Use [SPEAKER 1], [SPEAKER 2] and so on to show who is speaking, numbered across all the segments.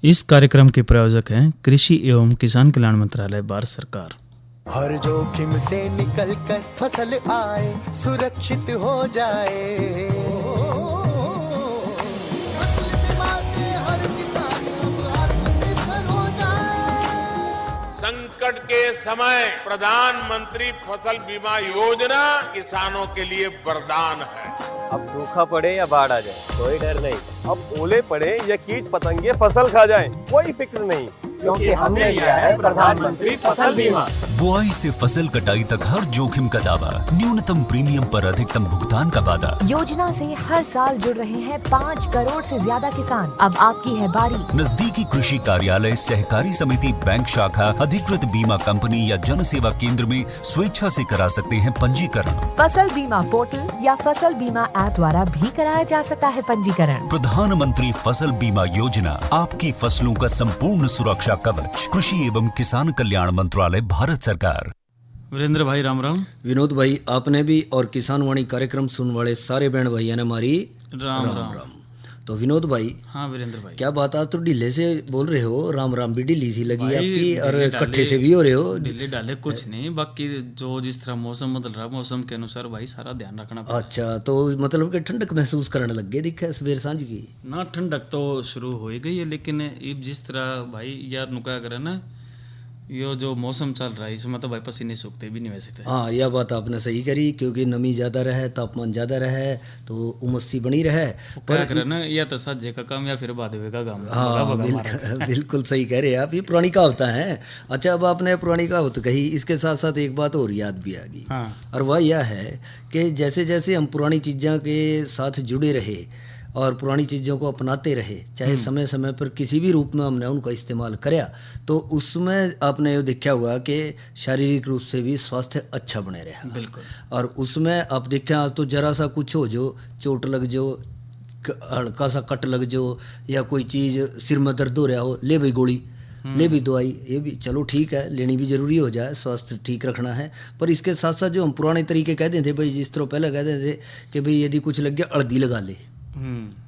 [SPEAKER 1] इस कार्यक्रम के प्रायोजक हैं कृषि एवं किसान कल्याण मंत्रालय, भारत सरकार।
[SPEAKER 2] हर जोखिम से निकल कर फसल आए, सुरक्षित हो जाए। फसल बीमा से हर किसान अब आत्मनिर्भर हो जाए।
[SPEAKER 3] संकट के समय प्रधानमंत्री फसल बीमा योजना किसानों के लिए वरदान है।
[SPEAKER 4] अब सूखा पड़े या बाढ़ आ जाए कोई डर नहीं, अब ओले पड़े या कीट पतंगे फसल खा जाए कोई फिक्र नहीं, क्योंकि हमने लिया है प्रधानमंत्री फसल बीमा।
[SPEAKER 5] बुआई से फसल कटाई तक हर जोखिम का दावा, न्यूनतम प्रीमियम पर अधिकतम भुगतान का वादा।
[SPEAKER 6] योजना से हर साल जुड़ रहे हैं 5 करोड़ से ज्यादा किसान। अब आपकी है बारी।
[SPEAKER 5] नजदीकी कृषि कार्यालय, सहकारी समिति, बैंक शाखा, अधिकृत बीमा कंपनी या जन सेवा केंद्र में स्वेच्छा से करा सकते हैं पंजीकरण।
[SPEAKER 6] फसल बीमा पोर्टल या फसल बीमा ऐप द्वारा भी कराया जा सकता है पंजीकरण।
[SPEAKER 5] प्रधानमंत्री फसल बीमा योजना, आपकी फसलों का संपूर्ण सुरक्षा कवच। कृषि एवं किसान कल्याण मंत्रालय, भारत सरकार।
[SPEAKER 1] वीरेंद्र भाई राम राम।
[SPEAKER 7] विनोद भाई, आपने भी और किसान वाणी कार्यक्रम सुनने वाले सारे बहन भाइयों ने हमारी
[SPEAKER 1] राम राम।
[SPEAKER 7] तो विनोद भाई,
[SPEAKER 1] हाँ वीरेंद्र भाई,
[SPEAKER 7] क्या बात आप तो ढीले से बोल रहे हो, राम राम भी ढीली सी लगी
[SPEAKER 1] भाई,
[SPEAKER 7] आपकी, और
[SPEAKER 1] ढीले
[SPEAKER 7] कट्ठे से भी हो रहे हो।
[SPEAKER 1] ढीले डाले कुछ नहीं, बाकी जो जिस तरह मौसम बदल रहा है, मौसम के अनुसार भाई सारा ध्यान रखना पड़ेगा।
[SPEAKER 7] अच्छा, तो मतलब कि ठंडक महसूस करने लग गए दिखा सवेर सांझ की
[SPEAKER 1] ना। ठंडक तो शुरू हो ही गई है, लेकिन अब जिस तरह भाई यार नुका करे ना, यो जो मौसम चल रहा है इसमें तो भाई पसीने सूखते भी नहीं वैसे तो।
[SPEAKER 7] हाँ, यह बात आपने सही करी, क्योंकि नमी ज़्यादा रहे, तापमान ज़्यादा रहे तो उमस सी बनी रहे।
[SPEAKER 1] क्या करे ना, या तो साजे का काम या फिर बादवे का काम।
[SPEAKER 7] हाँ, बिल्कुल सही कह रहे हैं आप, ये पुरानी कहावत है। अच्छा, अब आपने पुरानी कहावत कही, इसके साथ साथ एक बात और याद भी आ गई।
[SPEAKER 1] हाँ।
[SPEAKER 7] और वह यह है कि जैसे जैसे हम पुरानी चीज़ों के साथ जुड़े रहे और पुरानी चीज़ों को अपनाते रहे, चाहे समय समय पर किसी भी रूप में हमने उनका इस्तेमाल कराया, तो उसमें आपने ये देखा हुआ कि शारीरिक रूप से भी स्वास्थ्य अच्छा बने रहा।
[SPEAKER 1] बिल्कुल।
[SPEAKER 7] और उसमें आप देखें, आज तो जरा सा कुछ हो जो, चोट लग जो, हल्का सा कट लग जो, या कोई चीज़ सिर में दर्द हो रहा हो, ले भाई गोली, ले भी दवाई, ये भी चलो ठीक है, लेनी भी ज़रूरी हो जाए, स्वास्थ्य ठीक रखना है। पर इसके साथ साथ जो हम पुराने तरीके कहते थे भाई, जिस तरह पहले कहते थे कि भाई यदि कुछ लग गया हल्दी लगा ले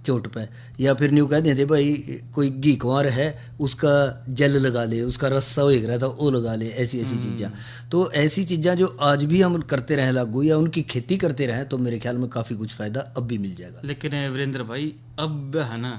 [SPEAKER 7] चोट पे, या फिर न्यू कह देते भाई कोई घी कुंवार है उसका जेल लगा ले, उसका रस्सा हो रहा था वो लगा ले, ऐसी ऐसी चीज़ें। तो ऐसी चीज़ें जो आज भी हम करते रहें लागू, या उनकी खेती करते रहें, तो मेरे ख्याल में काफ़ी कुछ फ़ायदा अब भी मिल जाएगा।
[SPEAKER 1] लेकिन वीरेंद्र भाई, अब है ना,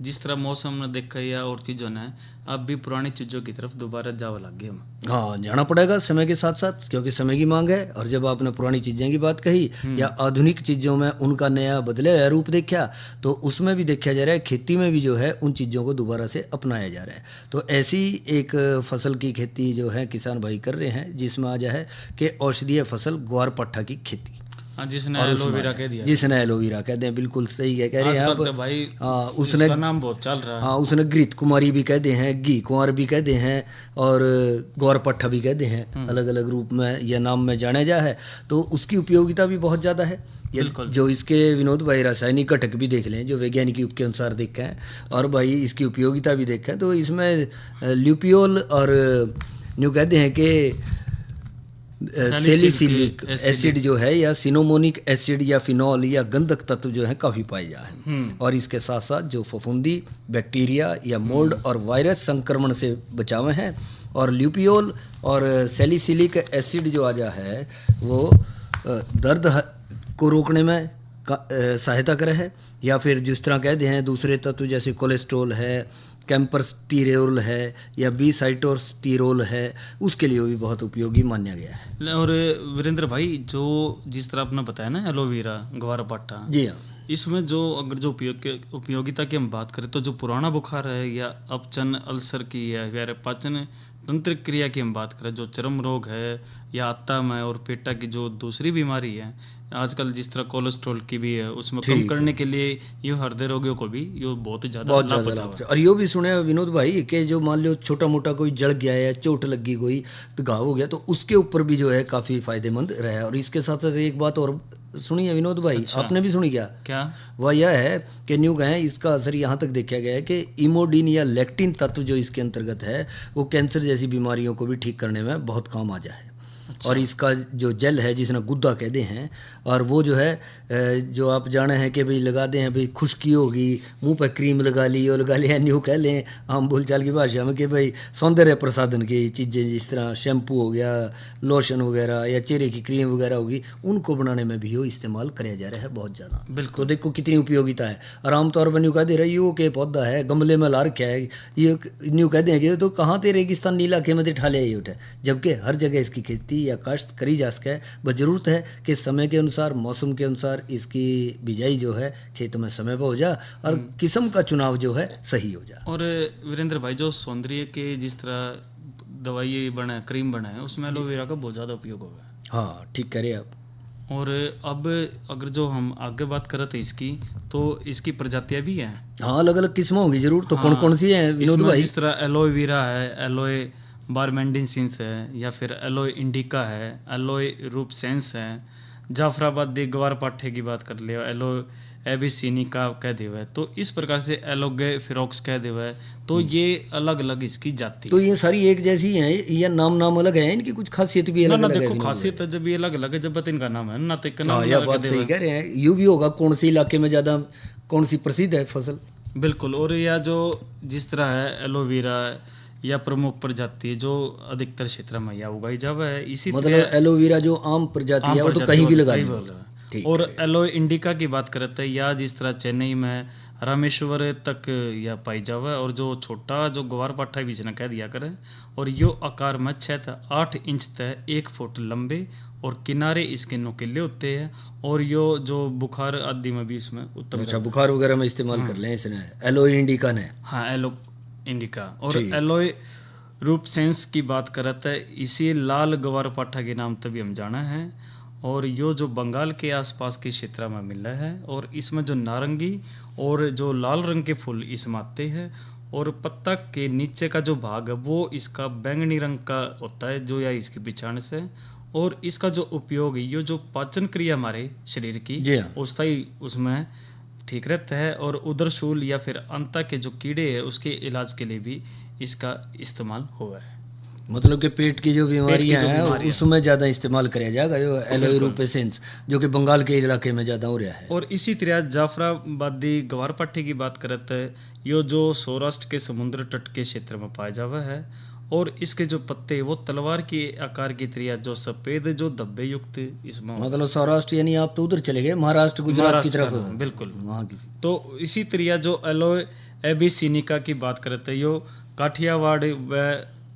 [SPEAKER 1] जिस तरह मौसम ने देखा या और चीज़ों ने, अब भी पुरानी चीज़ों की तरफ दोबारा जावा लग गए हम।
[SPEAKER 7] हाँ, जाना पड़ेगा समय के साथ साथ, क्योंकि समय की मांग है। और जब आपने पुरानी चीज़ें की बात कही या आधुनिक चीज़ों में उनका नया बदले हुआ रूप देखा, तो उसमें भी देखा जा रहा है, खेती में भी जो है उन चीज़ों को दोबारा से अपनाया जा रहा है। तो ऐसी एक फसल की खेती जो है किसान भाई कर रहे हैं, जिसमें आ जा है कि औषधीय फसल ग्वार पट्टा की खेती।
[SPEAKER 1] जिसने एलोवेरा कह दिया,
[SPEAKER 7] जिसने एलोवेरा कह दें, बिल्कुल सही है, कह रहे हैं आप
[SPEAKER 1] भाई।
[SPEAKER 7] हाँ, उसने
[SPEAKER 1] नाम बहुत चल रहा है।
[SPEAKER 7] हाँ, उसने घृत कुमारी भी कहते हैं, घी कुंवर भी कहते हैं, और गौर पट्टा भी कहते हैं, अलग अलग रूप में यह नाम में जाने जा है। तो उसकी उपयोगिता भी बहुत ज़्यादा है। जो इसके विनोद भाई रासायनिक घटक भी देख लें, जो वैज्ञानिक युग के अनुसार देखें, और भाई इसकी उपयोगिता भी देखें, तो इसमें ल्यूपियोल और न्यू कहते हैं कि सैलिसिलिक एसिड जो है, या सिनोमोनिक एसिड या फिनॉल या गंधक तत्व जो है काफ़ी पाए जाए हैं। और इसके साथ साथ जो फफूंदी, बैक्टीरिया या मोल्ड और वायरस संक्रमण से बचावे हैं। और ल्यूपियोल और सैलिसिलिक एसिड जो आ जा है वो दर्द को रोकने में सहायता करे है, या फिर जिस तरह कहते हैं दूसरे तत्व जैसे कोलेस्ट्रॉल है, कैम्परस्टीरोल है, या बीसाइटोस्टीरोल है, उसके लिए भी बहुत उपयोगी माना गया है।
[SPEAKER 1] और वीरेंद्र भाई, जो जिस तरह आपने बताया ना एलोवेरा, ग्वार पट्टा,
[SPEAKER 7] जी हाँ,
[SPEAKER 1] इसमें जो अगर जो उपयोगिता की हम बात करें, तो जो पुराना बुखार है या अपचन, अल्सर की या पाचन तंत्र क्रिया की हम बात करें, जो चर्म रोग है या आत्तम है और पेटा की जो दूसरी बीमारी है, आजकल जिस तरह कोलेस्ट्रॉल की भी है, उसमें कम करने के लिए ये हृदय रोगियों को भी ये बहुत ज़्यादा लाभ।
[SPEAKER 7] और ये भी सुने विनोद भाई कि जो मान लो छोटा मोटा कोई जल गया है, चोट लग गई, कोई तो घाव हो गया, तो उसके ऊपर भी जो है काफ़ी फायदेमंद रहा है। और इसके साथ साथ एक बात और सुनी है विनोद भाई। अच्छा। आपने भी सुनी क्या? वह यह है कि न्यू कहें, इसका असर यहाँ तक देखा गया है कि इमोडिन या लेक्टिन तत्व जो इसके अंतर्गत है, वो कैंसर जैसी बीमारियों को भी ठीक करने में बहुत काम आ जाए। और इसका जो जल है जिसने गुद्दा कहते हैं, और वो जो है जो आप जाने हैं कि भाई लगाते हैं भाई खुश्की होगी मुंह पर क्रीम लगा ली और लगा लिया, न्यू कह लें हम बोलचाल की भाषा में कि भाई सौंदर्य प्रसाधन की चीज़ें जिस तरह शैम्पू हो गया, लोशन वगैरह या चेहरे की क्रीम वगैरह होगी, उनको बनाने में भी वो इस्तेमाल कराया जा रहा है बहुत ज़्यादा।
[SPEAKER 1] बिल्कुल।
[SPEAKER 7] तो देखो कितनी उपयोगिता है। और आमतौर पर न्यू कह दे रहा है यो के पौधा है गमले में ला रखा है, ये न्यू कह देंगे तो कहाँ ते रेगिस्तानी इलाके में ठा लिया ये उठे, जबकि हर जगह इसकी खेती या काश्त करी जा सके। बस जरूरत है कि समय के अनुसार मौसम के अनुसार इसकी बिजाई जो है खेत में समय पर हो जा और किस्म का चुनाव जो है सही हो जा।
[SPEAKER 1] और वीरेंद्र भाई जो सौंदर्य के जिस तरह दवाई बना है, क्रीम बना है, उसमें एलोवेरा का बहुत ज़्यादा उपयोग होगा।
[SPEAKER 7] हाँ ठीक कह रहे आप।
[SPEAKER 1] और अब अगर जो हम आगे बात करें तो इसकी इसकी प्रजातियां भी हैं।
[SPEAKER 7] हाँ अलग अलग किस्में होंगी जरूर। तो कौन कौन सी हैं विनोद
[SPEAKER 1] इसमें
[SPEAKER 7] भाई?
[SPEAKER 1] जिस तरह एलोवेरा है, एलोए बारमेंडिनसिस है, या फिर एलोए इंडिका है, एलोए रूपसेंस है, जाफराबादी गवार पाठे की बात कर लिया, एलोए एबिसिनिका कह देवा है, तो इस प्रकार से एलोगे फिरोक्स कह देवा है। तो ये अलग अलग इसकी जाति।
[SPEAKER 7] तो ये सारी एक जैसी हैं या नाम अलग है, इनकी कुछ खासियत भी
[SPEAKER 1] ना
[SPEAKER 7] अलग
[SPEAKER 1] ना
[SPEAKER 7] अलग है?
[SPEAKER 1] देखो
[SPEAKER 7] विनोद
[SPEAKER 1] खासियत है जब ये अलग अलग है, जब इनका नाम है ना तो इनका
[SPEAKER 7] भाई? हाँ
[SPEAKER 1] नाम
[SPEAKER 7] यह
[SPEAKER 1] अलग
[SPEAKER 7] बात
[SPEAKER 1] है
[SPEAKER 7] सही
[SPEAKER 1] देवा।
[SPEAKER 7] कह रहे हैं। यूं भी होगा कौन से इलाके में ज़्यादा कौन सी प्रसिद्ध है फसल।
[SPEAKER 1] बिल्कुल। और या जो जिस तरह है एलोवेरा या प्रमुख प्रजाति जो अधिकतर क्षेत्र में या उगाई जावा है, इसी
[SPEAKER 7] मतलब एलोवेरा जो आम प्रजाति है वो तो कहीं भी लगा ली। ठीक
[SPEAKER 1] और एलोए इंडिका की बात करते हैं या जिस तरह चेन्नई में रामेश्वर तक या पाई जावा है, और जो छोटा जो ग्वार पाठा भी इसने कह दिया करे, और यो आकार में 6 से 8 इंच तक 1 फुट लंबे और किनारे इसके नुकीले होते हैं, और यो जो बुखार आदि में भी इसमें उत्तम।
[SPEAKER 7] अच्छा बुखार वगैरह में इस्तेमाल कर लें इसने एलोए इंडिका ने।
[SPEAKER 1] हाँ एलो इंडिका। और एलोए रूपसेंस की बात करते हैं, इसी लाल गवार पाठा के नाम तभी हम जाना है, और यो जो बंगाल के आसपास के क्षेत्र में मिल रहा है, और इसमें जो नारंगी और जो लाल रंग के फूल इसमें आते हैं, और पत्ता के नीचे का जो भाग है वो इसका बैंगनी रंग का होता है जो या इसकी पिछाड़ से। और इसका जो उपयोग है ये जो पाचन क्रिया हमारे शरीर की
[SPEAKER 7] जी हाँ।
[SPEAKER 1] स्थायी उसमें ठीक रहता है, और उदरशूल या फिर अंता के जो कीड़े हैं उसके इलाज के लिए भी इसका इस्तेमाल हुआ है।
[SPEAKER 7] मतलब कि पेट की जो बीमारियां हैं उसमें ज़्यादा इस्तेमाल किया जाएगा जो एलोए रूपेसेंस, जो कि बंगाल के इलाके में ज़्यादा हो रहा है।
[SPEAKER 1] और इसी तरह जाफराबादी गवार पट्टी की बात करते हैं, यो जो सौराष्ट्र के समुद्र तट के क्षेत्र में पाया जावा है, और इसके जो पत्ते वो तलवार के आकार की तरह जो सफेद जो धब्बे युक्त इसमें
[SPEAKER 7] मतलब सौराष्ट्र यानी आप तो उधर चले गए महाराष्ट्र गुजरात की तरफ।
[SPEAKER 1] बिल्कुल
[SPEAKER 7] वहाँ की।
[SPEAKER 1] तो इसी तरह जो एलोए एबिसिनिका की बात करते हैं, यो काठियावाड़ व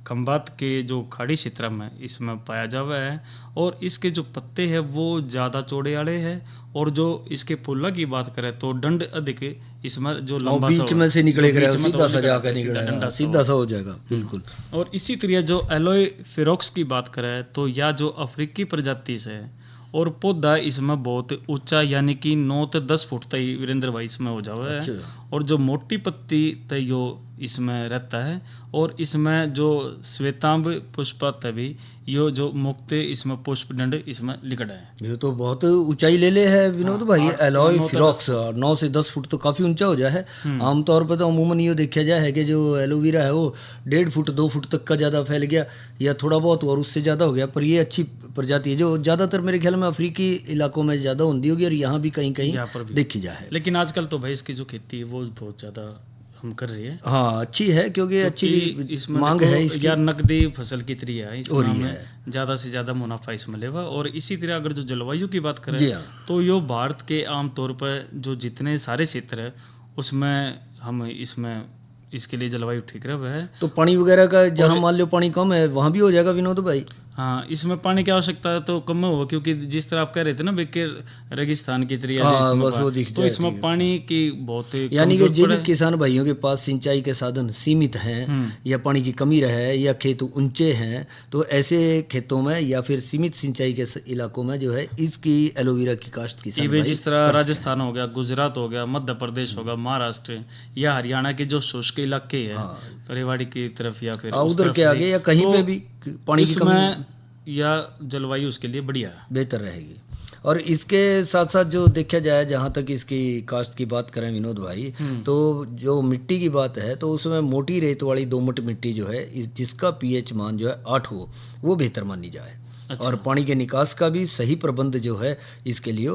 [SPEAKER 1] खंबात के जो खाड़ी क्षेत्र में इसमें पाया जावा है, और इसके जो पत्ते हैं वो ज़्यादा चौड़े आड़े हैं, और जो इसके फूलों की बात करें तो डंड अधिक इसमें जो लंबा
[SPEAKER 7] बीच में से निकलेगा
[SPEAKER 1] बीच में
[SPEAKER 7] सीधा
[SPEAKER 1] तो
[SPEAKER 7] सा जाकर
[SPEAKER 1] निकलेगा,
[SPEAKER 7] निकलेगा सीधा सा हो जाएगा बिल्कुल।
[SPEAKER 1] और इसी तरह जो एलोए फिरोक्स की बात करें तो या जो अफ्रीकी प्रजाति से है, और पौधा इसमें बहुत ऊंचा यानी कि 9 से 10 फुट तक वीरेंद्र भाई इसमें हो जावा है, और जो मोटी पत्ती तय यो इसमें रहता है, और इसमें जो श्वेतांब पुष्पत भी यो जो मुक्त इसमें पुष्प दंड इसमें लिखड़ा है।
[SPEAKER 7] ये तो बहुत ऊंचाई ले ले है विनोद भाई। एलोए फिरोक्स 9 से 10 फुट तो काफ़ी ऊंचा हो जाए है। आमतौर पर तो अमूमन ये देखा जाए है कि जो एलोवेरा है वो 1.5 फुट 2 फुट तक का ज़्यादा फैल गया या थोड़ा बहुत और उससे ज़्यादा हो गया, पर ये अच्छी प्रजाति है जो ज़्यादातर मेरे ख्याल में अफ्रीकी इलाकों में ज़्यादा होती होगी, और यहाँ भी कहीं कहीं देखी जाए।
[SPEAKER 1] लेकिन आजकल तो भाई इसकी जो खेती है वो बहुत ज़्यादा हम कर रहे हैं।
[SPEAKER 7] हाँ अच्छी है क्योंकि अच्छी
[SPEAKER 1] इसमें
[SPEAKER 7] मांग है इसकी।
[SPEAKER 1] यार नकदी फसल की तरह है, इसमें हमें ज़्यादा से ज़्यादा मुनाफा इसमें लेवा। और इसी तरह अगर जो जलवायु की बात करें तो यो भारत के आमतौर पर जो जितने सारे क्षेत्र है उसमें हम इसमें इसके लिए जलवायु ठीक रहा है।
[SPEAKER 7] तो पानी वगैरह का जहाँ मान लो पानी कम है वहाँ भी हो जाएगा विनोद भाई।
[SPEAKER 1] हाँ इसमें पानी की आवश्यकता तो कम होगा, क्योंकि जिस तरह आप कह रहे थे ना बेके रेगिस्तान की तरह तो इसमें पानी की बहुत
[SPEAKER 7] यानी कि जिन किसान भाइयों के पास सिंचाई के साधन सीमित हैं या पानी की कमी रहे या खेत ऊंचे हैं, तो ऐसे खेतों में या फिर सीमित सिंचाई के इलाकों में जो है इसकी एलोवेरा की काश्त की
[SPEAKER 1] जिस तरह राजस्थान हो गया, गुजरात हो गया, मध्य प्रदेश होगा, महाराष्ट्र या हरियाणा के जो शुष्क इलाके हैं रेवाड़ी की तरफ या फिर
[SPEAKER 7] उधर के आगे या कहीं पे भी पानी की कमी
[SPEAKER 1] या जलवायु उसके लिए बढ़िया
[SPEAKER 7] बेहतर रहेगी। और इसके साथ साथ जो देखा जाए जहाँ तक इसकी काश्त की बात करें विनोद भाई, तो जो मिट्टी की बात है तो उसमें मोटी रेत वाली दोमट मिट्टी जो है जिसका पीएच मान जो है 8 हो वो बेहतर मानी जाए। और पानी के निकास का भी सही प्रबंध जो है इसके लिए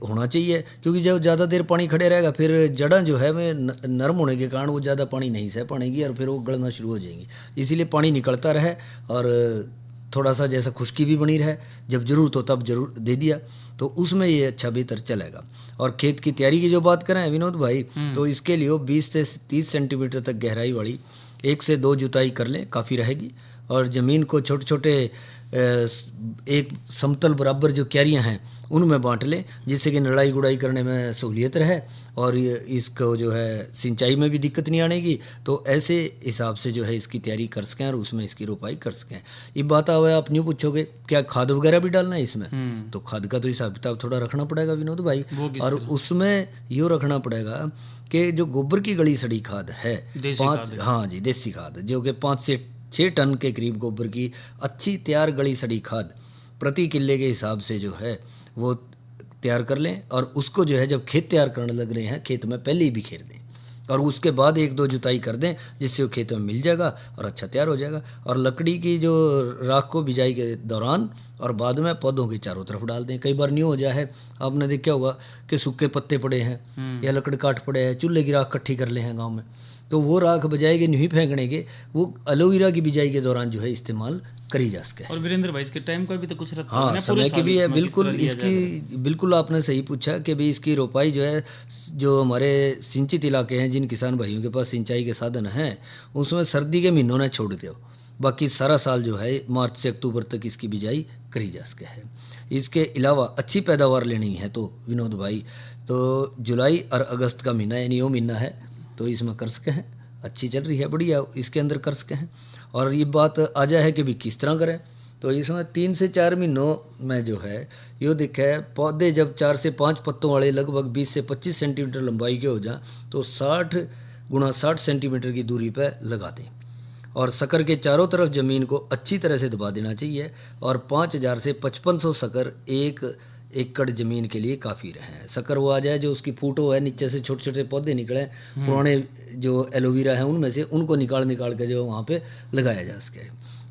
[SPEAKER 7] होना चाहिए, क्योंकि जब ज़्यादा देर पानी खड़े रहेगा फिर जड़ें जो है वे नरम होने के कारण वो ज़्यादा पानी नहीं सह पाएंगी और फिर वो गलना शुरू हो जाएंगी। इसीलिए पानी निकलता रहे और थोड़ा सा जैसा खुश्की भी बनी रहे, जब ज़रूरत हो तब जरूर दे दिया तो उसमें ये अच्छा बेहतर चलेगा। और खेत की तैयारी की जो बात करें विनोद भाई, तो इसके लिए 20 से 30 सेंटीमीटर तक गहराई वाली 1 से 2 जुताई कर लें, काफ़ी रहेगी। और ज़मीन को छोटे छोटे एक समतल बराबर जो क्यारियां हैं उनमें बांट लें, जिससे कि नड़ाई गुड़ाई करने में सहूलियत रहे और इसको जो है सिंचाई में भी दिक्कत नहीं आनेगी। तो ऐसे हिसाब से जो है इसकी तैयारी कर सकें और उसमें इसकी रोपाई कर सकें। ये बात आवे आप न्यू पूछोगे क्या खाद वगैरह भी डालना है इसमें, तो खाद का तो हिसाब किताब थोड़ा रखना पड़ेगा विनोद भाई। और उसमें यूँ रखना पड़ेगा कि जो गोबर की गली सड़ी खाद है 5, हाँ जी देसी खाद, जो कि 5 से 6 टन के करीब गोबर की अच्छी तैयार गली सड़ी खाद प्रति किले के हिसाब से जो है वो तैयार कर लें। और उसको जो है जब खेत तैयार करने लग रहे हैं खेत में पहले ही बिखेर दें और उसके बाद 1-2 जुताई कर दें, जिससे वो खेत में मिल जाएगा और अच्छा तैयार हो जाएगा। और लकड़ी की जो राख को बिजाई के दौरान और बाद में पौधों के चारों तरफ डाल दें। कई बार न्यू हो जाए है, आपने देखा होगा कि सूखे पत्ते पड़े हैं या लकड़ काट पड़े हैं, चूल्हे की राख इकट्ठी कर ले हैं गाँव में, तो वो राख बजाय के नहीं फेंकने के वो एलोवेरा की बिजाई के दौरान जो है इस्तेमाल करी जा सके।
[SPEAKER 1] और वीरेंद्र भाई इसके टाइम का भी तो कुछ रहता
[SPEAKER 7] हाँ,
[SPEAKER 1] है,
[SPEAKER 7] समय की भी है बिल्कुल। इसकी बिल्कुल आपने सही पूछा कि भाई इसकी रोपाई जो है, जो हमारे सिंचित इलाके हैं जिन किसान भाइयों के पास सिंचाई के साधन हैं उसमें सर्दी के महीनों ने छोड़ दो, बाकी सारा साल जो है मार्च से अक्टूबर तक इसकी बिजाई करी जा सके है। इसके अलावा अच्छी पैदावार लेनी है तो विनोद भाई, तो जुलाई और अगस्त का महीना यानी वो महीना है तो इसमें कर सके हैं, अच्छी चल रही है बढ़िया, इसके अंदर कर सके हैं। और ये बात आ जाए है कि भी किस तरह करें, तो इसमें 3 से 4 महीनों में जो है ये दिखा है पौधे जब 4 से 5 पत्तों वाले लगभग 20 से 25 सेंटीमीटर लंबाई के हो जाए तो 60 × 60 सेंटीमीटर की दूरी पर लगा दें और शक्कर के चारों तरफ ज़मीन को अच्छी तरह से दबा देना चाहिए। और 5000 से 5500 शक्कर 1 एकड़ ज़मीन के लिए काफ़ी रहे। शक्कर वो आ जाए जो उसकी फूटो है, नीचे से छोटे छोटे पौधे निकले, पुराने जो एलोवेरा हैं उनमें से उनको निकाल के जो वहाँ पे लगाया जा सके।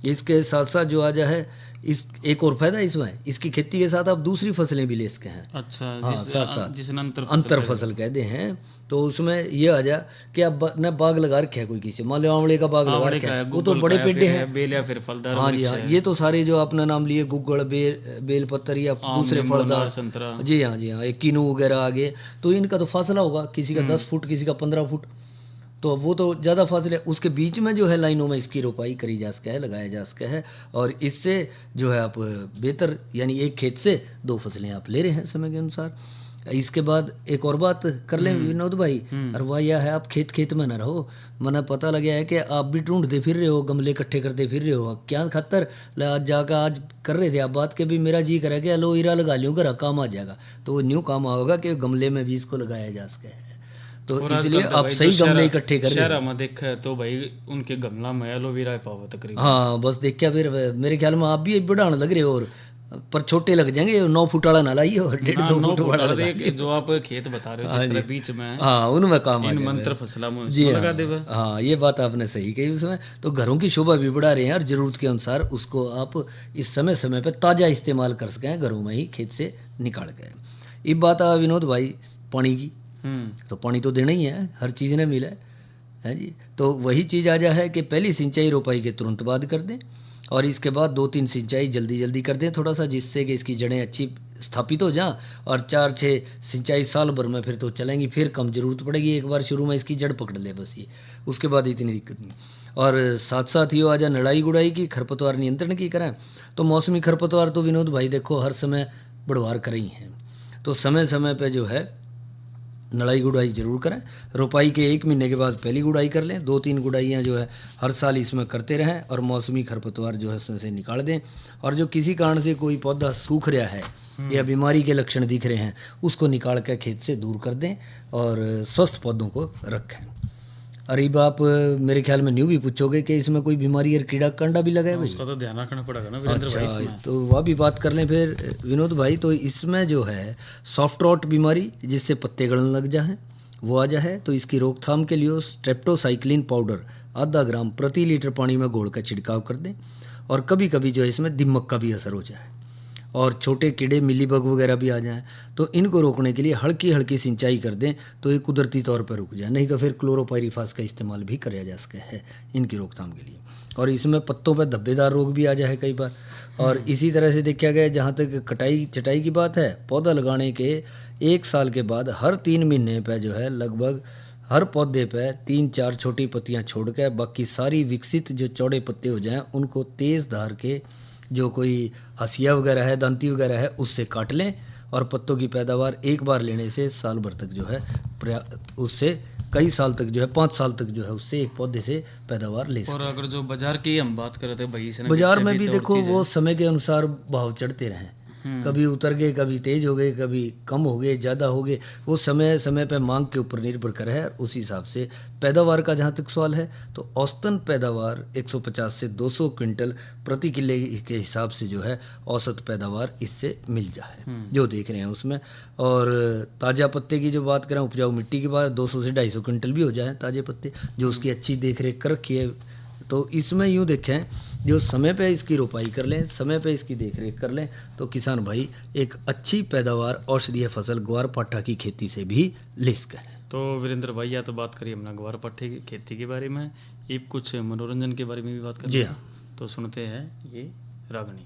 [SPEAKER 7] इसके साथ साथ जो आ जाए इस एक और फायदा इसमें, इसकी खेती के साथ आप दूसरी फसलें भी ले सके हैं।
[SPEAKER 1] अच्छा,
[SPEAKER 7] हाँ, साथ साथ
[SPEAKER 1] जिसे
[SPEAKER 7] अंतर फसल कहते हैं। तो उसमें ये आ जा कि आप न बाग लगा रखे है कोई किसी, मान लो आंवले का बाग लगा रखा है, वो तो बड़े पेड़ हैं,
[SPEAKER 1] बेल या फिर फलदार।
[SPEAKER 7] हाँ जी हाँ, ये तो सारे जो अपना नाम लिए गुगड़, बेल पत्तर या दूसरे फलदार,
[SPEAKER 1] संतरा,
[SPEAKER 7] जी हाँ, एक किनू वगैरह आ गए, तो इनका तो फासला होगा, किसी का 10 फुट किसी का 15 फुट, तो वो तो ज़्यादा फासले, उसके बीच में जो है लाइनों में इसकी रोपाई करी जा सके है, लगाया जा सके है। और इससे जो है आप बेहतर यानी एक खेत से 2 फसलें आप ले रहे हैं समय के अनुसार। इसके बाद एक और बात कर लें विनोद भाई, और वह यह है आप खेत खेत में न रहो। मैंने पता लगा है कि आप भी ढूंढते फिर रहे हो, गमले इकट्ठे करते फिर रहे हो, क्या खतर आज जाकर आज कर रहे थे आप बात के भी मेरा जी करे कि एलोवेरा लगा लूँ, घर काम आ जाएगा, तो वो न्यू काम होगा कि गमले में भी इसको लगाया जा सके है। तो इसलिए आप सही गमले इकट्ठे कर
[SPEAKER 1] शहर में देखा तो भाई उनके गमला में एलोवेरा पावा तकरीबन।
[SPEAKER 7] हाँ बस देखा, फिर मेरे ख्याल में आप भी बढ़ाने लग रहे हो, और पर छोटे लग जाएंगे, 9 फुट वाला ना लाइए और 1.5-2 फुट वाला
[SPEAKER 1] जो आप खेत बता रहे हो जिस तरह बीच में,
[SPEAKER 7] हाँ उनमें काम
[SPEAKER 1] इन मंत्र फसला में
[SPEAKER 7] जी
[SPEAKER 1] लगा देवे।
[SPEAKER 7] हाँ ये बात आपने सही कही। उसमें तो घरों की शोभा भी बढ़ा रहे हैं और ज़रूरत के अनुसार उसको आप इस समय समय पे ताज़ा इस्तेमाल कर सकें, घरों में ही खेत से निकाल के। ये बात आ विनोद भाई पानी की, तो पानी तो देना ही है, हर चीज़ ने मिला है जी। तो वही चीज़ आ जा है कि पहली सिंचाई रोपाई के तुरंत बाद कर दें और इसके बाद 2-3 सिंचाई जल्दी जल्दी कर दें थोड़ा सा, जिससे कि इसकी जड़ें अच्छी स्थापित हो जाएं। और 4-6 सिंचाई साल भर में फिर तो चलेंगी, फिर कम ज़रूरत पड़ेगी, एक बार शुरू में इसकी जड़ पकड़ ले बस ये, उसके बाद इतनी दिक्कत नहीं। और साथ साथ ये आ जाए नड़ाई गुड़ाई की, खरपतवार नियंत्रण की करें। तो मौसमी खरपतवार तो विनोद भाई देखो हर समय बढ़वार कर ही हैं, तो समय समय पर जो है नड़ाई गुड़ाई जरूर करें। रोपाई के 1 महीने के बाद पहली गुड़ाई कर लें, 2-3 गुड़ाइयाँ जो है हर साल इसमें करते रहें और मौसमी खरपतवार जो है उसमें से निकाल दें। और जो किसी कारण से कोई पौधा सूख रहा है या बीमारी के लक्षण दिख रहे हैं उसको निकाल कर खेत से दूर कर दें और स्वस्थ पौधों को रखें। अरीब आप मेरे ख्याल में न्यू भी पूछोगे कि इसमें कोई बीमारी या कीड़ा कांडा भी लगा है भाई?
[SPEAKER 1] उसका तो ध्यान रखना पड़ेगा ना वीरेंद्र भाई इसमें।
[SPEAKER 7] अच्छा, तो वह भी बात कर लें फिर विनोद भाई। तो इसमें जो है सॉफ्ट रॉट बीमारी जिससे पत्ते गलने लग जाए वो आ जाए, तो इसकी रोकथाम के लिए स्ट्रेप्टोसाइक्लिन पाउडर 0.5 ग्राम प्रति लीटर पानी में घोल कर छिड़काव कर दें। और कभी कभी जो है इसमें दीमक का भी असर हो जाए और छोटे कीड़े मिलीबग वगैरह भी आ जाएं, तो इनको रोकने के लिए हल्की हल्की सिंचाई कर दें तो ये कुदरती तौर पर रुक जाए। नहीं तो फिर क्लोरोपाइरीफास का इस्तेमाल भी किया जा सकता है इनकी रोकथाम के लिए। और इसमें पत्तों पर धब्बेदार रोग भी आ जाए कई बार। और इसी तरह से देखा गया जहाँ तक कटाई चटाई की बात है, पौधा लगाने के 1 साल के बाद हर 3 महीने पर जो है लगभग हर पौधे पे 3-4 छोटी पत्तियां छोड़ के बाकी सारी विकसित जो चौड़े पत्ते हो जाएं उनको तेज़ धार के जो कोई हंसिया वगैरह है, दांती वगैरह है, उससे काट लें। और पत्तों की पैदावार एक बार लेने से साल भर तक जो है उससे कई साल तक जो है 5 साल तक जो है उससे एक पौधे से पैदावार ले सकते।
[SPEAKER 1] और अगर जो बाजार की हम बात कर रहे थे भाई,
[SPEAKER 7] बाजार में भी देखो वो समय के अनुसार भाव चढ़ते रहे, कभी उतर गए, कभी तेज हो गए, कभी कम हो गए, ज़्यादा हो गए, वो समय समय पर मांग के ऊपर निर्भर कर है। उस हिसाब से पैदावार का जहाँ तक सवाल है तो औसतन पैदावार 150 से 200 क्विंटल प्रति किले के हिसाब से जो है औसत पैदावार इससे मिल जाए जो देख रहे हैं उसमें। और ताज़ा पत्ते की जो बात करें, उपजाऊ मिट्टी की बात, 200 से 250 क्विंटल भी हो जाए ताज़े पत्ते जो उसकी अच्छी देख रेख कर रखी है। तो इसमें यूँ देखें जो समय पे इसकी रोपाई कर लें, समय पे इसकी देखरेख कर लें तो किसान भाई एक अच्छी पैदावार औषधीय फसल ग्वार पाठा की खेती से भी ले सकते हैं।
[SPEAKER 1] तो वीरेंद्र भाई या तो बात करिए अपना ग्वार पाठे की खेती के बारे में, एक कुछ मनोरंजन के बारे में भी बात करें।
[SPEAKER 7] जी हाँ,
[SPEAKER 1] तो सुनते हैं ये रागनी।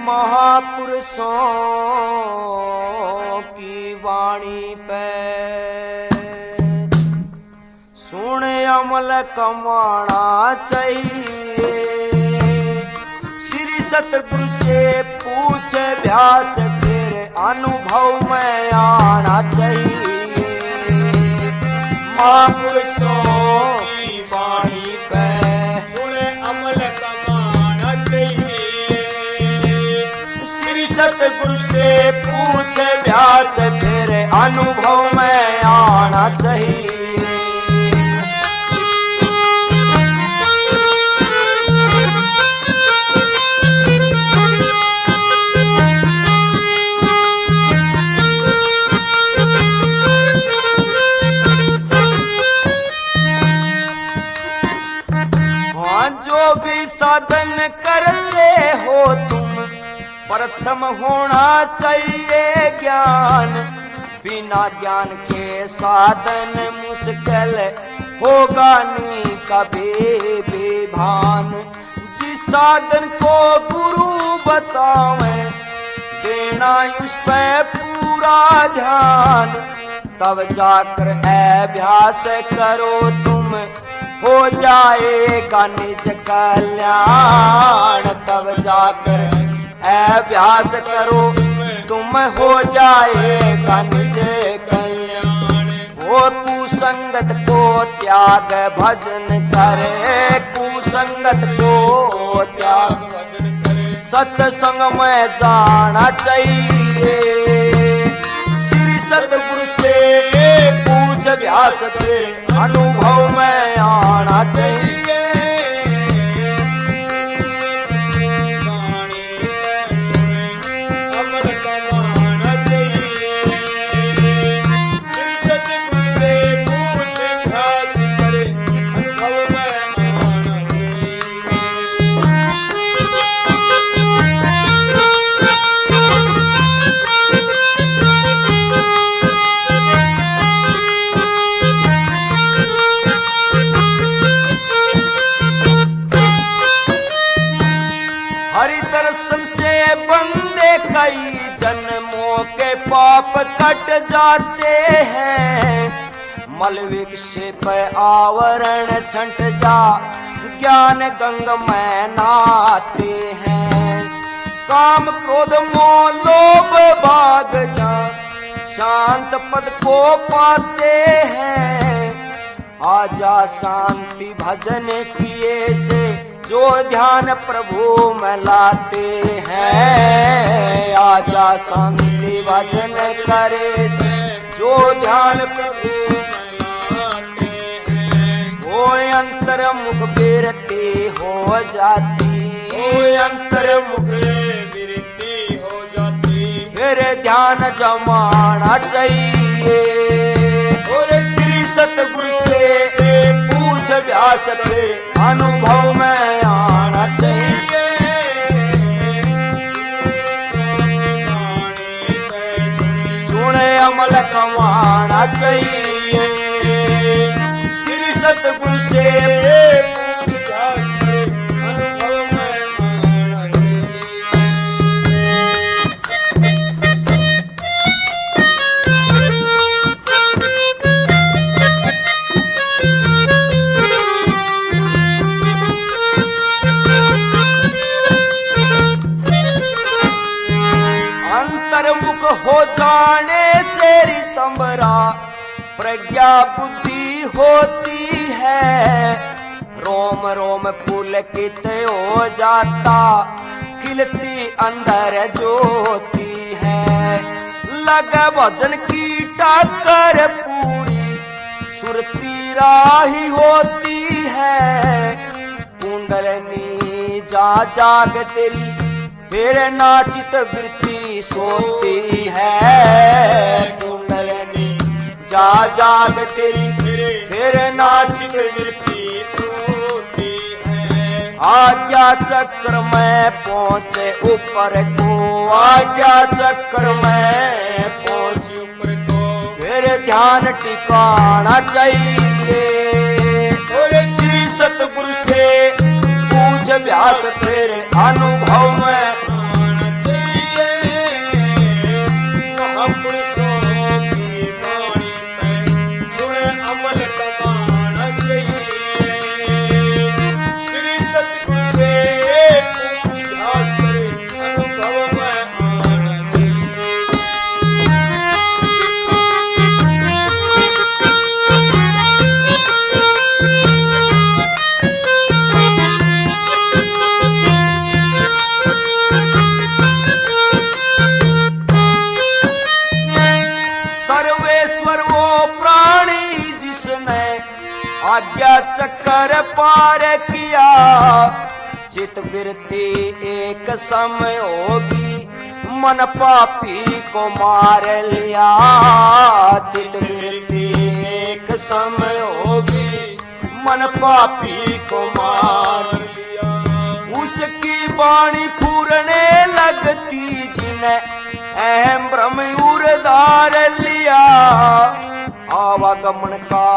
[SPEAKER 2] महापुरुषों की वाणी पे सुन अमल कमाना चाहिए। श्री सतगुरु से पूछ अभ्यास फिर अनुभव में आना चाहिए। महापुरुषों की वाणी पे सुन अमल कमाना चाहिए। श्री सतगुरु से पूछ अभ्यास फिर अनुभव में आना चाहिए। जो भी साधन करते हो तुम प्रथम होना चाहिए ज्ञान। बिना ज्ञान के साधन मुश्किल होगा नहीं कभी भी भान। जिस साधन को गुरु बतावे देना उस पे पूरा ध्यान। तब जाकर अभ्यास करो तुम हो जाएगा निज कल्याण। तब जाकर अभ्यास करो तुम हो जाएगा निज कल्याण। वो कुसंगत को त्याग भजन करे, कुसंगत को त्याग भजन करे। सत्संग में जाना चाहिए। श्री सतगुरु से पूछ अभ्यास फिर अनुभव में आना चाहिए। अमल कमाना चाहिए। सतगुरु से पूछ अभ्यास करे अनुभव में आना चाहिए। हरि दर्शन से बंदे कई जन्मों के पाप कट जाते हैं। मल विक्षेप आवरण छंट जा ज्ञान गंग में नहाते हैं। काम क्रोध मोह लोभ भाग जा शांत पद को पाते हैं। आजा शांति भजन किए से जो ध्यान प्रभु में लाते हैं। आजा शांति भजन करे से जो ध्यान प्रभु में लाते हैं। वो अंतर्मुख बिरती हो जाती, वो अंतर्मुख बिरती हो जाती। फिर ध्यान जमाना चाहिए। और श्री सतगुरु से पूछ
[SPEAKER 8] अभ्यास फिर अनुभव में आना चाहिए। सुने अमल कमाना चाहिए। श्री सतगुरु से पूछ अभ्यास फिर अनुभव में आना चाहिए। अंतर्मुख हो जाने से रितंबरा प्रज्ञा बुद्धि होती है। रोम रोम पुलकित हो जाता खिलती अंदर ज्योति है। लग भजन की टक्कर पूरी सुरती राही होती है। कुंडलनी जा जाग तेरी फिर नाचित वृत्ति सोती है। कुंडलनी जा जाग तेरी फिर नाचित वृत्ति सोती है। आज्ञा चक्र में पहुंचे ऊपर को, आज्ञा चक्र में पहुंचे ऊपर को फिर ध्यान टिकाना चाहिए। और श्री सतगुरु से पूछ अभ्यास फिर अनुभव में आना चाहिए। महापुरुषों की वाणी पे सुने अमल कमाना चाहिए। श्री सतगुरु से पूछ अभ्यास फिर अनुभव में आना चाहिए। सर्वेश्वर वो प्राणी जिसने आज्ञा चक्कर पार किया। चित वृत्ति एक समय होगी मन पापी को मार लिया। चित वृत्ति एक समय होगी मन पापी को मार लिया। उसकी वाणी फूरने लगती जिन्हें अहम ब्रह्म उर्धार लिया। आवागमन का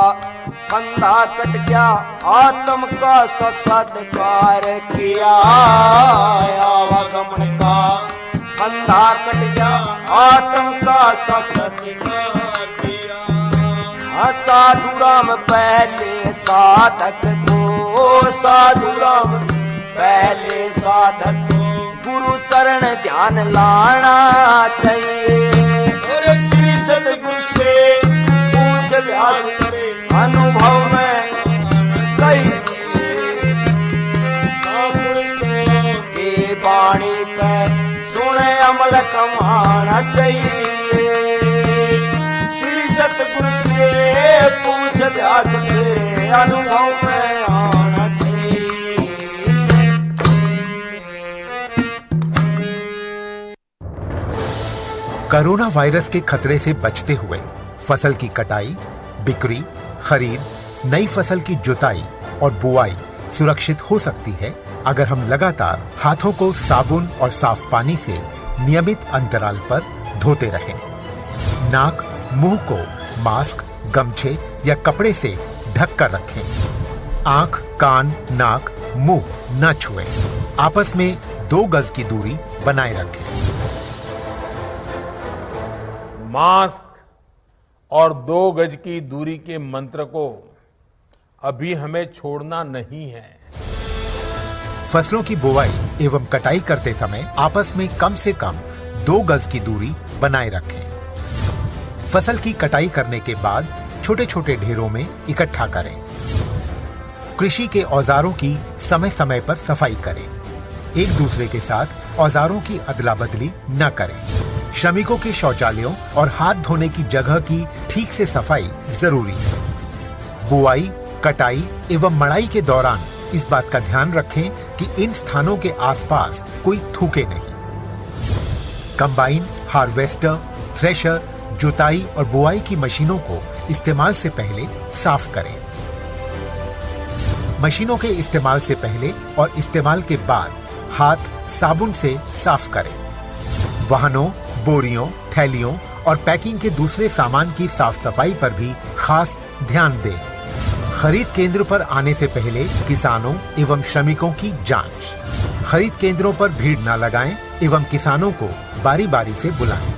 [SPEAKER 8] फंदा कट गया आत्म का साक्षात्कार किया। आवागमन का फंदा कट गया आत्म का साक्षात्कार किया। साधु राम पहले साधक को, साधु राम पहले साधक को गुरु चरण ध्यान लाना चाहिए। और श्री सतगुरु से पूछ अभ्यास करे अनुभव में सही। महापुरुषों की वाणी पे सुने अमल कमाना चाहिए। श्री सतगुरु से पूछ अभ्यास करे अनुभव में आना चाहिए।
[SPEAKER 9] कोरोना वायरस के खतरे से बचते हुए फसल की कटाई, बिक्री, खरीद, नई फसल की जुताई और बुआई सुरक्षित हो सकती है अगर हम लगातार हाथों को साबुन और साफ पानी से नियमित अंतराल पर धोते रहें। नाक, मुंह को मास्क, गमछे या कपड़े से ढक कर रखें। आंख, कान, नाक, मुंह न छुएं। आपस में 2 गज की दूरी बनाए रखें।
[SPEAKER 3] मास्क और 2 गज की दूरी के मंत्र को अभी हमें छोड़ना नहीं है।
[SPEAKER 9] फसलों की बुवाई एवं कटाई करते समय आपस में कम से कम 2 गज की दूरी बनाए रखें। फसल की कटाई करने के बाद छोटे छोटे ढेरों में इकट्ठा करें। कृषि के औजारों की समय समय पर सफाई करें। एक दूसरे के साथ औजारों की अदला बदली न करें। श्रमिकों के शौचालयों और हाथ धोने की जगह की ठीक से सफाई जरूरी है। बुआई, कटाई एवं मड़ाई के दौरान इस बात का ध्यान रखें कि इन स्थानों के आसपास कोई थूके नहीं। कंबाइन, हार्वेस्टर, थ्रेशर, जुताई और बुआई की मशीनों को इस्तेमाल से पहले साफ करें। मशीनों के इस्तेमाल से पहले और इस्तेमाल के बाद हाथ साबुन से साफ करें। वाहनों, बोरियों, थैलियों और पैकिंग के दूसरे सामान की साफ सफाई पर भी खास ध्यान दें। खरीद केंद्र पर आने से पहले किसानों एवं श्रमिकों की जांच। खरीद केंद्रों पर भीड़ न लगाएं एवं किसानों को बारी बारी से बुलाएं।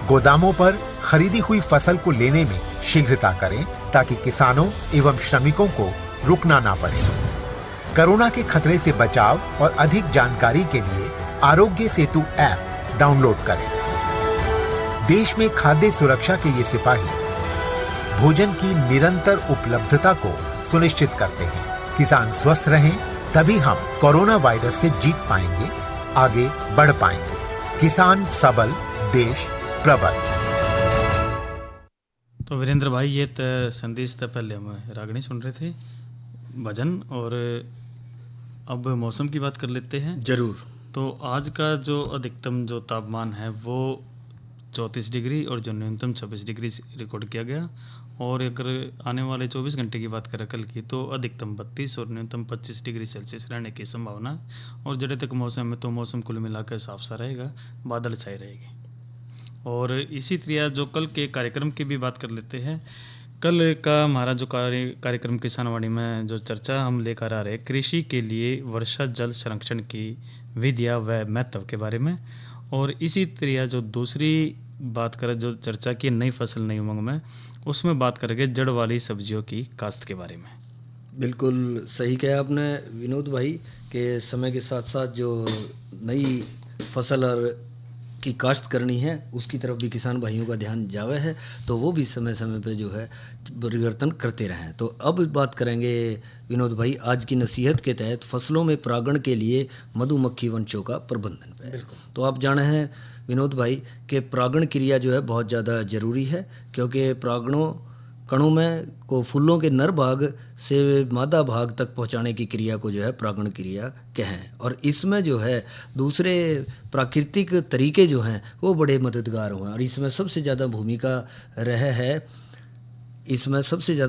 [SPEAKER 9] गोदामों पर खरीदी हुई फसल को लेने में शीघ्रता करें ताकि किसानों एवं श्रमिकों को रुकना ना पड़े। कोरोना के खतरे से बचाव और अधिक जानकारी के लिए आरोग्य सेतु ऐप डाउनलोड करें। देश में खाद्य सुरक्षा के ये सिपाही भोजन की निरंतर उपलब्धता को सुनिश्चित करते हैं। किसान स्वस्थ रहें तभी हम कोरोना वायरस से जीत पाएंगे, आगे बढ़ पाएंगे। किसान सबल, देश प्रबल।
[SPEAKER 1] तो वीरेंद्र भाई, ये संदेश से पहले हम रागनी सुन रहे थे, भजन, और अब मौसम की बात कर लेते हैं।
[SPEAKER 7] जरूर।
[SPEAKER 1] तो आज का जो अधिकतम जो तापमान है वो 34 डिग्री और जो न्यूनतम 26 डिग्री रिकॉर्ड किया गया। और अगर आने वाले 24 घंटे की बात करें कल की, तो अधिकतम 32 और न्यूनतम 25 डिग्री सेल्सियस रहने की संभावना है। और जड़े तक मौसम में तो मौसम कुल मिलाकर साफ सा रहेगा, बादल छाई रहेगी। और इसी तरह जो कल के कार्यक्रम की भी बात कर लेते हैं। कल का हमारा जो कार्यक्रम किसानवाड़ी में जो चर्चा हम लेकर आ रहे हैं, कृषि के लिए वर्षा जल संरक्षण की विधियाँ व महत्व के बारे में। और इसी तरह जो दूसरी बात करें, जो चर्चा की नई फसल नई उमंग में, उसमें बात करेंगे जड़ वाली सब्जियों की काश्त के बारे में।
[SPEAKER 7] बिल्कुल सही कहा आपने विनोद भाई के समय के साथ साथ जो नई फसल और की काश्त करनी है उसकी तरफ भी किसान भाइयों का ध्यान जावे है, तो वो भी समय समय पे जो है परिवर्तन करते रहें। तो अब बात करेंगे विनोद भाई आज की नसीहत के तहत फसलों में परागण के लिए मधुमक्खी वंशों का प्रबंधन पे। तो आप जाने हैं विनोद भाई कि परागण क्रिया जो है बहुत ज़्यादा ज़रूरी है, क्योंकि परागणों कणों में को फूलों के नर भाग से मादा भाग तक पहुंचाने की क्रिया को जो है परागण क्रिया कहें। और इसमें जो है दूसरे प्राकृतिक तरीके जो हैं वो बड़े मददगार हुए। और इसमें सबसे ज़्यादा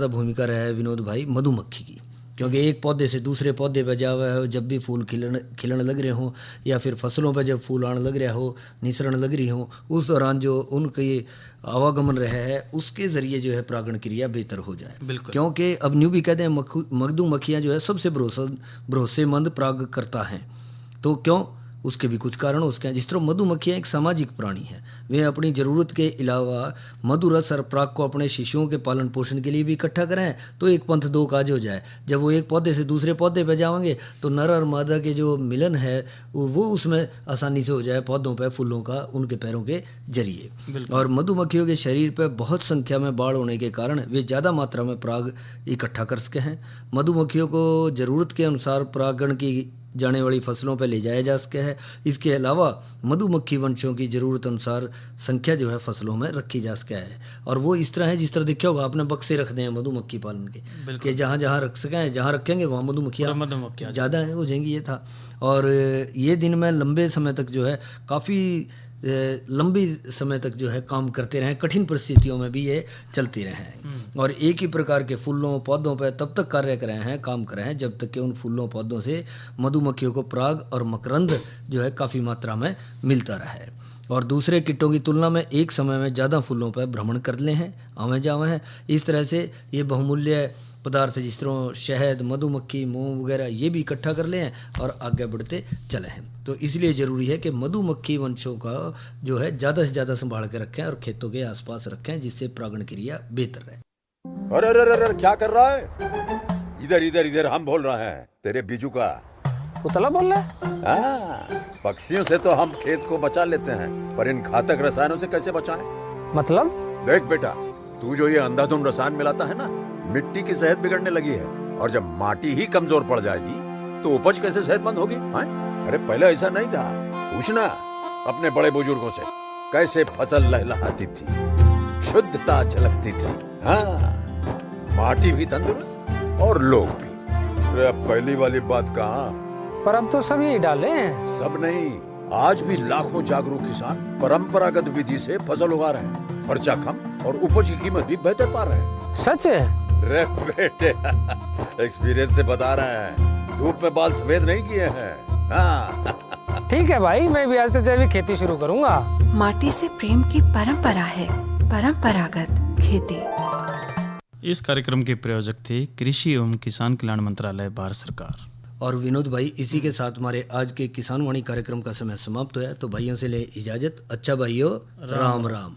[SPEAKER 7] भूमिका है विनोद भाई मधुमक्खी की, क्योंकि एक पौधे से दूसरे पौधे पर जा हुआ है, जब भी फूल खिलने लग रहे हों या फिर फसलों पर जब फूल आने लग रहा हो, निसरण लग रही हो, उस दौरान जो उनके आवागमन रहे है उसके ज़रिए जो है परागण क्रिया बेहतर हो जाए। क्योंकि अब न्यू भी कहते हैं मधुमक्खियाँ जो है सबसे भरोसेमंद परागकर्ता हैं। तो क्यों, उसके भी कुछ कारण उसके हैं। जिस तरह मधुमक्खियाँ एक सामाजिक प्राणी है, वे अपनी ज़रूरत के अलावा मधुरस और पराग को अपने शिशुओं के पालन पोषण के लिए भी इकट्ठा करें, तो एक पंथ दो काज हो जाए। जब वो एक पौधे से दूसरे पौधे पर जाएंगे तो नर और मादा के जो मिलन है वो उसमें आसानी से हो जाए, पौधों पर फूलों का उनके पैरों के जरिए। और मधुमक्खियों के शरीर पर बहुत संख्या में बाढ़ होने के कारण वे ज़्यादा मात्रा में पराग इकट्ठा कर सके हैं। मधुमक्खियों को ज़रूरत के अनुसार परागण की जाने वाली फसलों पर ले जाया जा सके है। इसके अलावा मधुमक्खी वंशों की ज़रूरत अनुसार संख्या जो है फसलों में रखी जा सके है। और वो इस तरह है जिस तरह देखा होगा आपने, बक्से रख दें मधुमक्खी पालन के, कि जहाँ जहाँ रख सकें, जहाँ रखेंगे वहाँ मधुमक्खियाँ ज़्यादा हो जाएंगी, ये था। और ये दिन में लंबे समय तक जो है काफ़ी लंबी समय तक जो है काम करते रहें, कठिन परिस्थितियों में भी ये चलती रहें। और एक ही प्रकार के फूलों पौधों पर तब तक कार्य कर रहे हैं, काम कर रहे हैं, जब तक कि उन फूलों पौधों से मधुमक्खियों को पराग और मकरंद जो है काफ़ी मात्रा में मिलता रहे। और दूसरे कीटों की तुलना में एक समय में ज़्यादा फूलों पर भ्रमण कर ले हैं, आवे जावे हैं। इस तरह से ये बहुमूल्य पदार्थ जिस तरह शहद, मधुमक्खी, मोम वगैरह ये भी इकट्ठा कर लें और आगे बढ़ते चले हैं। तो इसलिए ज़रूरी है कि मधुमक्खी वंशों का जो है ज़्यादा से ज़्यादा संभाल कर रखें और खेतों के आसपास रखें, जिससे परागण क्रिया बेहतर रहे।
[SPEAKER 10] अरे अरे अरे क्या कर रहा है? इधर इधर इधर हम बोल रहे हैं तेरे बीजू का।
[SPEAKER 11] पुतला बोल रहा है?
[SPEAKER 10] पक्षियों से तो हम खेत को बचा लेते हैं, पर इन घातक रसायनों से कैसे बचाएं?
[SPEAKER 11] मतलब?
[SPEAKER 10] देख बेटा, तू जो ये अंधाधुंध रसायन मिलाता है ना, मिट्टी की सेहत बिगड़ने लगी है। और जब माटी ही कमजोर पड़ जाएगी तो उपज कैसे सेहतमंद होगी? अरे पहले ऐसा नहीं था, पूछना अपने बड़े बुजुर्गों से, कैसे फसल लहलहाती थी, शुद्धता झलकती थी। हाँ, माटी भी तंदुरुस्त और लोग भी। अरे पहली वाली बात कहाँ?
[SPEAKER 11] पर अब तो सब यही डाले हैं।
[SPEAKER 10] सब नहीं, आज भी लाखों जागरूक किसान परंपरागत विधि से फसल उगा रहे हैं। खर्चा कम और उपज की कीमत भी बेहतर पा रहे हैं।
[SPEAKER 11] सच है?
[SPEAKER 10] रे बेटे एक्सपीरियंस से बता रहा है, धूप में बाल सफेद नहीं किए हैं। हाँ।
[SPEAKER 11] ठीक है भाई, मैं भी आज से जैविक खेती शुरू करूंगा।
[SPEAKER 12] माटी से प्रेम की परंपरा है, परंपरागत खेती।
[SPEAKER 1] इस कार्यक्रम के प्रायोजक थे कृषि एवं किसान कल्याण मंत्रालय, भारत सरकार।
[SPEAKER 7] और विनोद भाई, इसी के साथ हमारे आज के किसान वाणी कार्यक्रम का समय समाप्त हुआ। तो भाइयों से ले इजाजत। अच्छा भाइयों, राम राम।